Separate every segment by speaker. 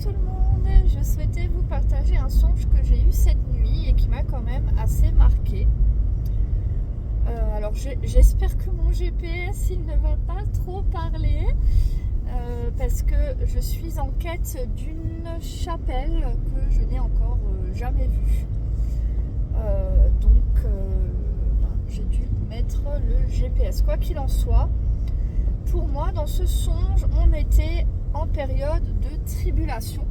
Speaker 1: tout le monde, je souhaitais vous partager un songe que j'ai eu cette nuit et qui m'a quand même assez marqué. Alors j'espère que mon GPS il ne va pas trop parler parce que je suis en quête d'une chapelle que je n'ai encore jamais vue. Donc j'ai dû mettre le GPS. Quoi qu'il en soit, pour moi dans ce songe on était en période de tribulation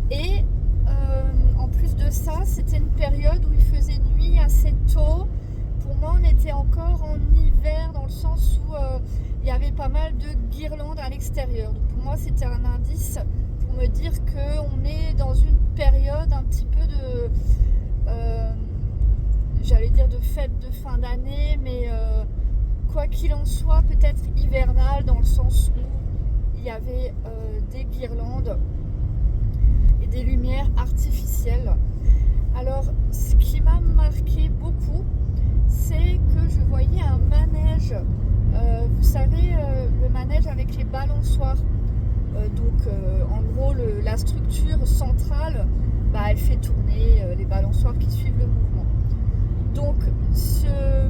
Speaker 1: et en plus de ça c'était une période où il faisait nuit assez tôt. Pour moi on était encore en hiver dans le sens où il y avait pas mal de guirlandes à l'extérieur. Donc pour moi c'était un indice pour me dire qu'on est dans une période un petit peu de j'allais dire de fête de fin d'année, mais quoi qu'il en soit peut-être hivernale dans le sens où il y avait des guirlandes et des lumières artificielles. Alors ce qui m'a marqué beaucoup, c'est que je voyais un manège, vous savez le manège avec les balançoires, en gros la structure centrale elle fait tourner les balançoires qui suivent le mouvement. Donc ce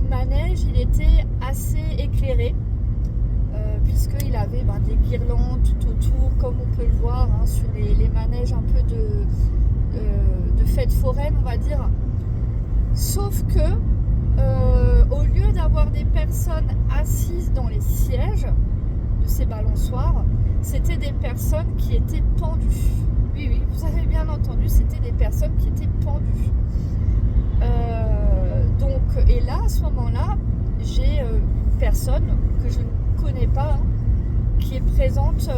Speaker 1: manège il était assez éclairé puisqu'il avait des guirlandes tout autour comme on peut le voir sur les manèges un peu de fête foraine on va dire. Sauf que au lieu d'avoir des personnes assises dans les sièges de ces balançoires, c'était des personnes qui étaient pendues. Oui, vous avez bien entendu, c'était des personnes qui étaient pendues. Et là, à ce moment-là, j'ai une personne que je ne connais pas, qui est présente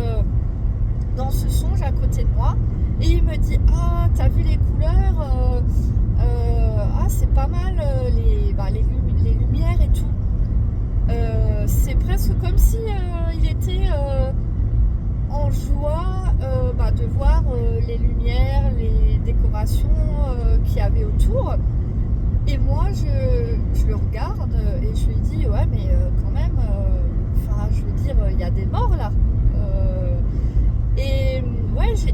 Speaker 1: dans ce songe à côté de moi. Et il me dit, ah, t'as vu les couleurs c'est pas mal, les lumières et tout. C'est presque comme si il était en joie de voir les lumières, les décorations qu'il y avait autour. Et moi je le regarde et je lui dis ouais mais quand même je veux dire il y a des morts là.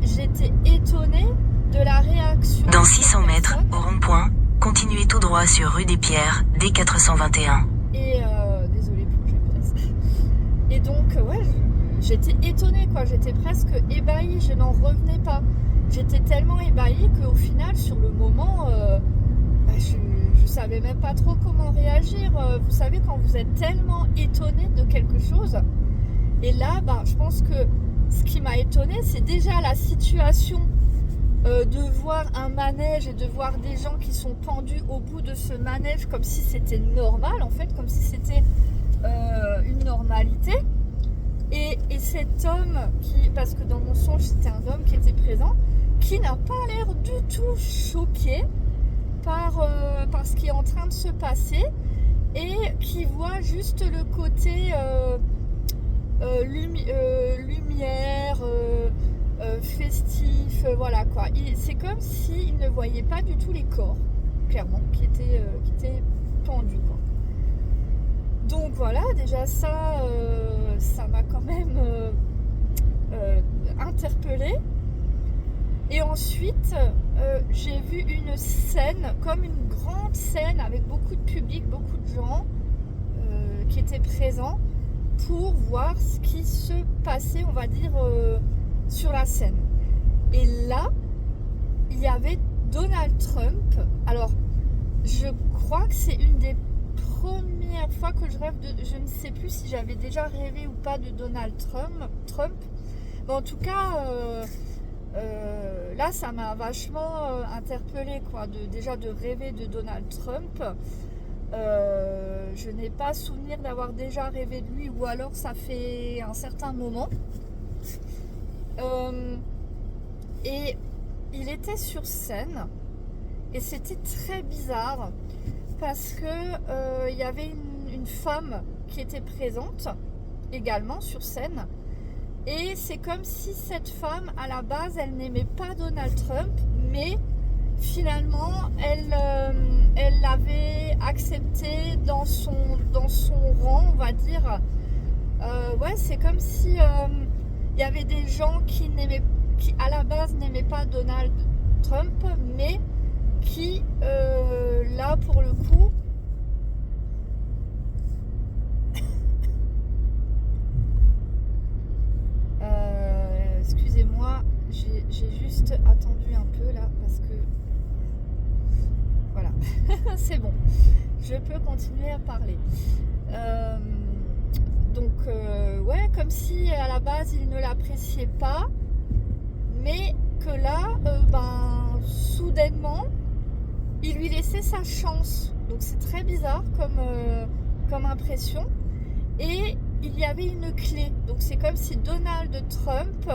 Speaker 1: J'étais étonnée de la réaction.
Speaker 2: Dans 600 mètres au rond-point, continuez tout droit sur rue des Pierres, D421.
Speaker 1: Et désolée pour le GPS. Et donc j'étais étonnée quoi, j'étais presque ébahie, je n'en revenais pas. J'étais tellement ébahie qu'au final sur le moment je savais même pas trop comment réagir. Vous savez quand vous êtes tellement étonné de quelque chose. Et là je pense que ce qui m'a étonné c'est déjà la situation de voir un manège et de voir des gens qui sont pendus au bout de ce manège comme si c'était normal en fait, comme si c'était une normalité. Et cet homme parce que dans mon songe c'était un homme qui était présent, qui n'a pas l'air du tout choqué par ce qui est en train de se passer et qui voit juste le côté lumière, festif, voilà quoi. C'est comme s'il ne voyait pas du tout les corps, clairement, qui étaient pendus quoi. Donc voilà, déjà ça m'a quand même interpellée. Et ensuite, j'ai vu une scène, comme une grande scène avec beaucoup de public, beaucoup de gens qui étaient présents pour voir ce qui se passait, on va dire, sur la scène. Et là, il y avait Donald Trump. Alors, je crois que c'est une des premières fois que je rêve de... Je ne sais plus si j'avais déjà rêvé ou pas de Donald Trump. Mais en tout cas... là ça m'a vachement interpellée quoi, déjà de rêver de Donald Trump. Je n'ai pas souvenir d'avoir déjà rêvé de lui ou alors ça fait un certain moment. Et il était sur scène et c'était très bizarre parce que il y avait une femme qui était présente également sur scène. Et c'est comme si cette femme, à la base, elle n'aimait pas Donald Trump, mais finalement, elle l'avait accepté dans son rang, on va dire. C'est comme si il y avait des gens qui qui à la base n'aimait pas Donald Trump, mais qui, là pour le coup, excusez-moi, j'ai juste attendu un peu là parce que voilà, c'est bon, je peux continuer à parler. Donc ouais, comme si à la base il ne l'appréciait pas, mais que là, soudainement, il lui laissait sa chance. Donc c'est très bizarre comme impression. Et il y avait une clé. Donc c'est comme si Donald Trump,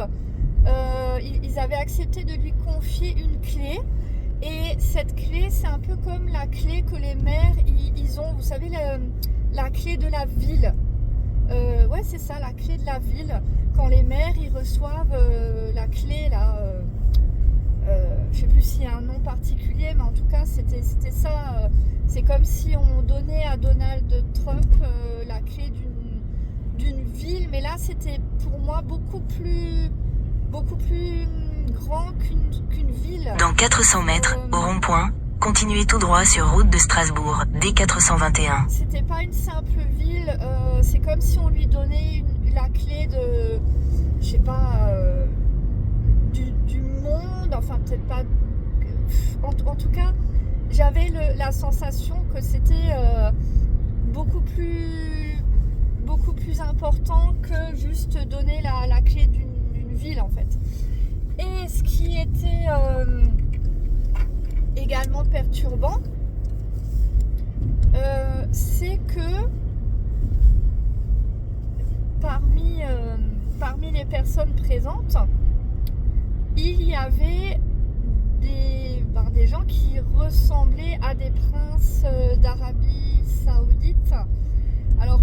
Speaker 1: ils avaient accepté de lui confier une clé. Et cette clé, c'est un peu comme la clé que les maires, ils ont, vous savez, la clé de la ville. Ouais, c'est ça, la clé de la ville. Quand les maires, ils reçoivent la clé, là, je sais plus s'il y a un nom particulier, mais en tout cas, c'était ça. C'est comme si on donnait à Donald Trump la clé d'une ville, mais là, c'était pour moi beaucoup plus grand qu'une ville.
Speaker 2: Dans 400 mètres, au rond-point, continuez tout droit sur route de Strasbourg, D421.
Speaker 1: C'était pas une simple ville, c'est comme si on lui donnait la clé de, je sais pas, du monde, enfin peut-être pas. En tout cas, j'avais la sensation que c'était beaucoup plus important que juste donner la clé d'une ville en fait. Et ce qui était également perturbant, c'est que parmi les personnes présentes, il y avait des gens qui ressemblaient à des princes d'Arabie Saoudite. Alors,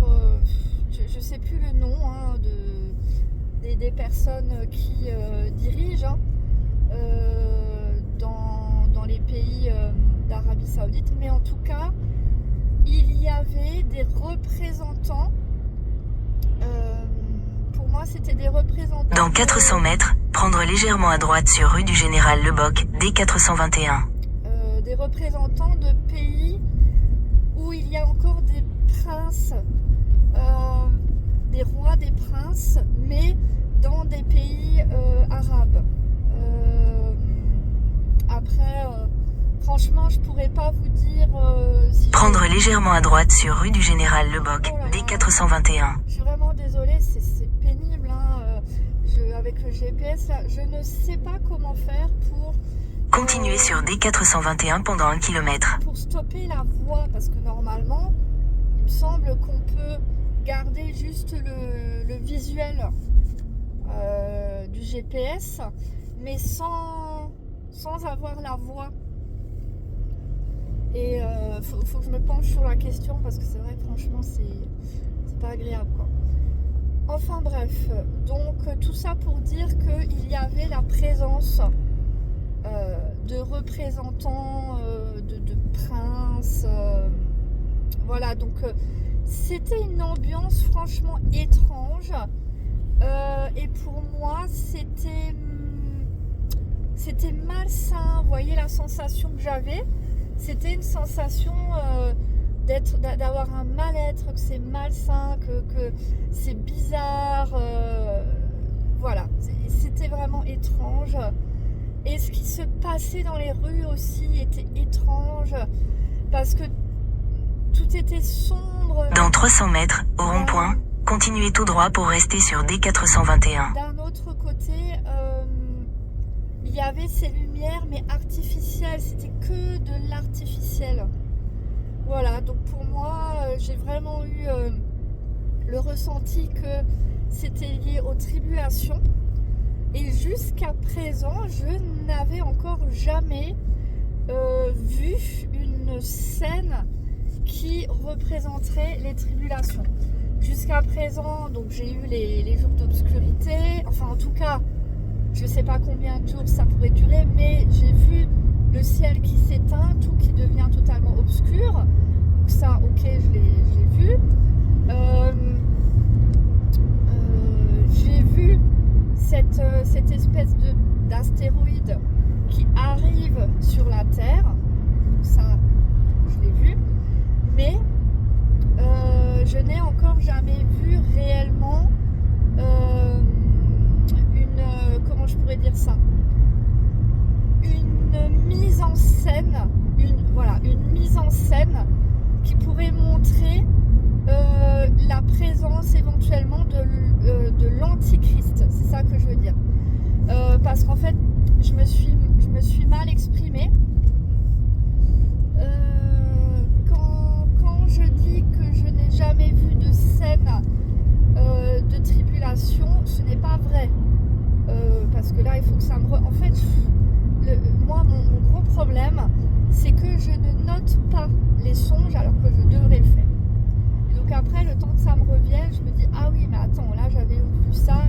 Speaker 1: je ne sais plus le nom des personnes qui dirigent dans les pays d'Arabie Saoudite, mais en tout cas, il y avait des représentants. Pour moi, c'était des représentants.
Speaker 2: Dans 400 mètres, prendre légèrement à droite sur rue du Général Leboc, D421.
Speaker 1: Des représentants de pays où il y a encore des princes, des rois, des princes, mais dans des pays arabes. Après, franchement, je pourrais pas vous dire si
Speaker 2: prendre légèrement à droite sur rue du Général Leboc, D421.
Speaker 1: Je suis vraiment désolée, c'est pénible. Avec le GPS, là, je ne sais pas comment faire pour...
Speaker 2: Continuez sur D421 pendant 1 km.
Speaker 1: Pour stopper la voie, parce que normalement, il me semble qu'on peut garder juste le visuel du GPS, mais sans avoir la voix. Et faut que je me penche sur la question, parce que c'est vrai que franchement c'est pas agréable quoi. Enfin bref, donc tout ça pour dire qu'il y avait la présence de représentants, de princes, voilà, donc c'était une ambiance franchement étrange, et pour moi c'était malsain. Vous voyez la sensation que j'avais, c'était une sensation d'avoir un mal-être, que c'est malsain, que c'est bizarre, voilà, c'était vraiment étrange. Et ce qui se passait dans les rues aussi était étrange, parce que tout était sombre.
Speaker 2: Dans 300 mètres, au rond-point, continuez tout droit pour rester sur D421.
Speaker 1: D'un autre côté, il y avait ces lumières, mais artificielles, c'était que de l'artificiel. Voilà, donc pour moi, j'ai vraiment eu le ressenti que c'était lié aux tribulations. Et jusqu'à présent, je n'avais encore jamais vu une scène qui représenterait les tribulations. Jusqu'à présent, donc j'ai eu les jours d'obscurité. Enfin, en tout cas, je ne sais pas combien de jours ça pourrait durer, mais j'ai vu le ciel qui s'éteint, tout qui devient totalement obscur. Donc ça, ok, je l'ai vu. J'ai vu cette espèce d'astéroïde qui arrive sur la Terre. Ça, je l'ai vu. Mais je n'ai encore jamais vu réellement comment je pourrais dire ça, une mise en scène, une mise en scène qui pourrait montrer la présence éventuellement de l'antichrist. C'est ça que je veux dire. Parce qu'en fait, je me suis mal exprimée. Quand je dis que je n'ai jamais vu de scène de tribulation, ce n'est pas vrai. Parce que là, il faut que ça me... En fait, moi, mon gros problème, c'est que je ne note pas les songes alors que je devrais le faire. Et donc après, le temps que ça me revienne, je me dis, ah oui, mais attends, là, j'avais vu ça.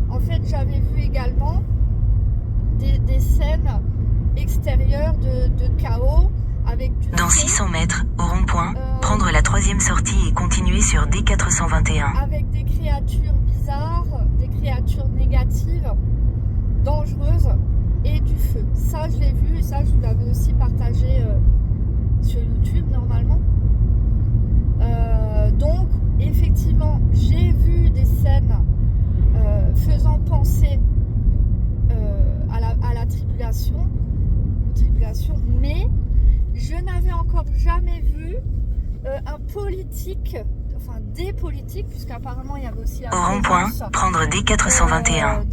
Speaker 1: En fait, j'avais vu également des scènes extérieures de chaos avec du
Speaker 2: Dans
Speaker 1: feu,
Speaker 2: 600 mètres, au rond-point, prendre la 3e sortie et continuer sur D421.
Speaker 1: avec des créatures bizarres, des créatures négatives, dangereuses et du feu. Ça, je l'ai vu et ça, je vous l'avais aussi partagé sur YouTube normalement. Donc, effectivement, j'ai vu des scènes faisant penser à la tribulation, mais je n'avais encore jamais vu un politique, enfin des politiques, puisqu'apparemment il y avait aussi la
Speaker 2: Au rond-point,
Speaker 1: présence
Speaker 2: prendre D421.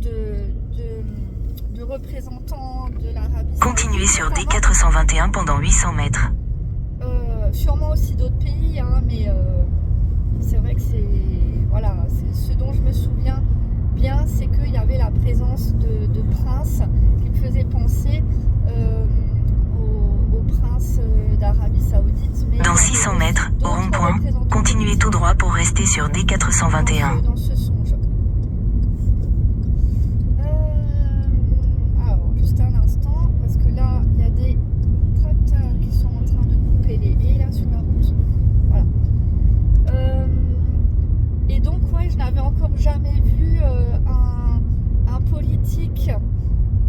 Speaker 1: de représentants de l'Arabie Saoudite.
Speaker 2: Continuez sur D421 pendant 800 mètres.
Speaker 1: Sûrement aussi d'autres pays, hein, mais c'est vrai que c'est ce dont je me souviens bien, c'est qu'il y avait la présence de princes qui me faisaient penser au prince d'Arabie Saoudite. Mais
Speaker 2: Dans 600 mètres, au rond-point, continuez tout droit pour rester sur D421.
Speaker 1: dans ce songe. Alors, juste un instant, parce que là, il y a des tracteurs qui sont en train de couper les haies là sur la route. Voilà. Et donc, ouais, je n'avais encore jamais vu un politique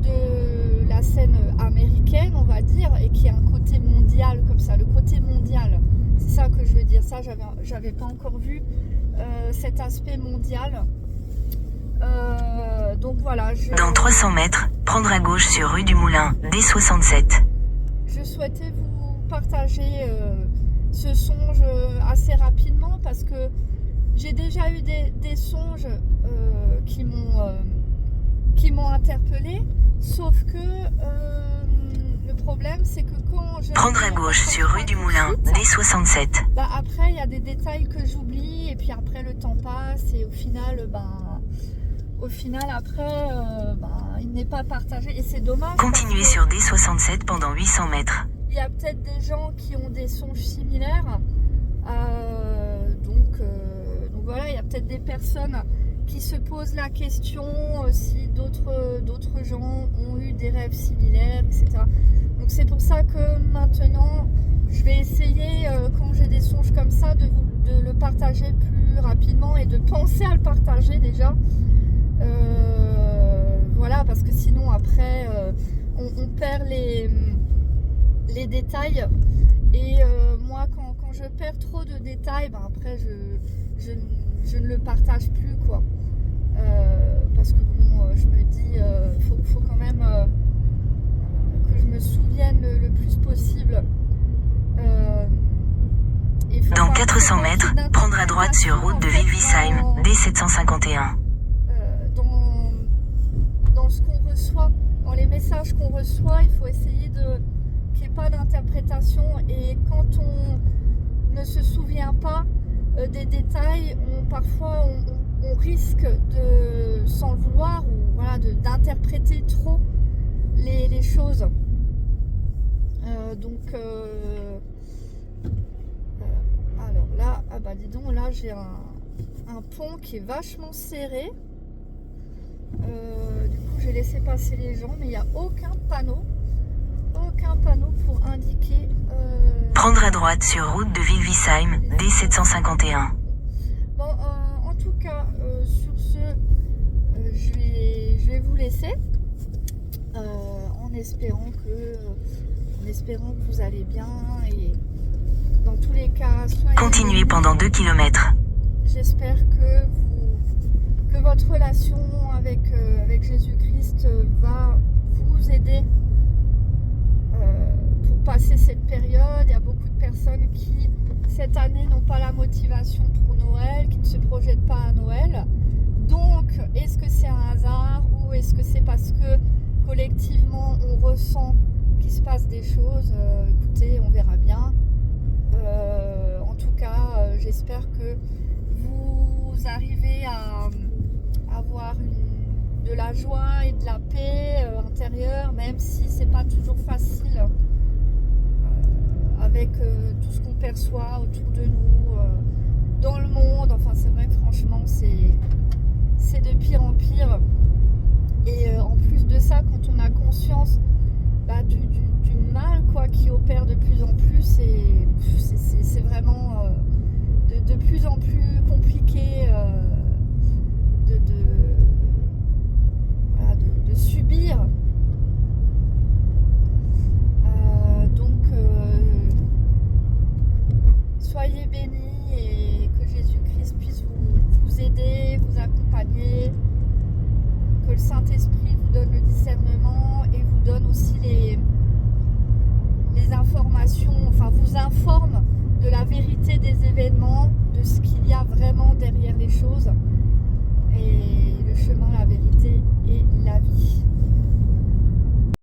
Speaker 1: de la scène américaine, on va dire, et qui a un côté mondial comme ça, le côté mondial. C'est ça que je veux dire. Ça, j'avais pas encore vu cet aspect mondial. Donc voilà.
Speaker 2: Dans 300 mètres, prendre à gauche sur rue du Moulin, D67.
Speaker 1: Je souhaitais vous partager ce songe assez rapidement parce que j'ai déjà eu des songes qui m'ont interpellée, sauf que le problème c'est que quand je...
Speaker 2: Prendre à gauche sur rue du Moulin, D67.
Speaker 1: Bah après il y a des détails que j'oublie et puis après le temps passe et au final après il n'est pas partagé et c'est dommage.
Speaker 2: Continuez sur D67 pendant 800 mètres.
Speaker 1: Il y a peut-être des gens qui ont des songes similaires, donc voilà, il y a peut-être des personnes qui se posent la question si d'autres gens ont eu des rêves similaires, etc. Donc c'est pour ça que maintenant je vais essayer quand j'ai des songes comme ça de le partager plus rapidement et de penser à le partager déjà. Voilà, parce que sinon après on perd les détails et moi quand je perds trop de détails, après je ne le partage plus quoi. Parce que bon, je me dis faut quand même que je me souvienne le plus possible.
Speaker 2: Dans 400 mètres, prendre à droite sur route de Wilvisheim, D751.
Speaker 1: Dans ce qu'on reçoit, dans les messages qu'on reçoit, il faut essayer qu'il n'y ait pas d'interprétation et quand on ne se souvient pas des détails, parfois on risque de, sans le vouloir, ou voilà, d'interpréter trop les choses. Alors là, dis donc, là j'ai un pont qui est vachement serré. Du coup j'ai laissé passer les gens, mais il n'y a aucun panneau pour indiquer.
Speaker 2: Prendre à droite sur route de Wilvisheim, D751.
Speaker 1: Bon, en tout cas, sur ce, je vais vous laisser en espérant que vous allez bien et dans tous les cas, soyez
Speaker 2: Continuez
Speaker 1: bénis.
Speaker 2: pendant 2 km.
Speaker 1: J'espère que votre relation avec Jésus-Christ va vous aider pour passer cette période. Il y a beaucoup de personnes qui, cette année, n'ont pas la motivation pour Noël, qui ne se projettent pas à Noël. Donc, est-ce que c'est un hasard ou est-ce que c'est parce que collectivement, on ressent qu'il se passe des choses? Écoutez, on verra bien. En tout cas, j'espère que vous arrivez à avoir de la joie et de la paix intérieure, même si c'est pas toujours facile avec tout ce qu'on perçoit autour de nous, dans le monde. Enfin, c'est vrai que franchement, c'est de pire en pire. Et en plus de ça, quand on a conscience du mal qui opère de plus en plus, c'est vraiment de plus en plus compliqué de subir. Donc soyez bénis et que Jésus-Christ puisse vous aider, vous accompagner, que le Saint-Esprit vous donne le discernement et vous donne aussi les informations, enfin vous informe de la vérité des événements, de ce qu'il y a vraiment derrière les choses. Et le chemin, la vérité et la vie.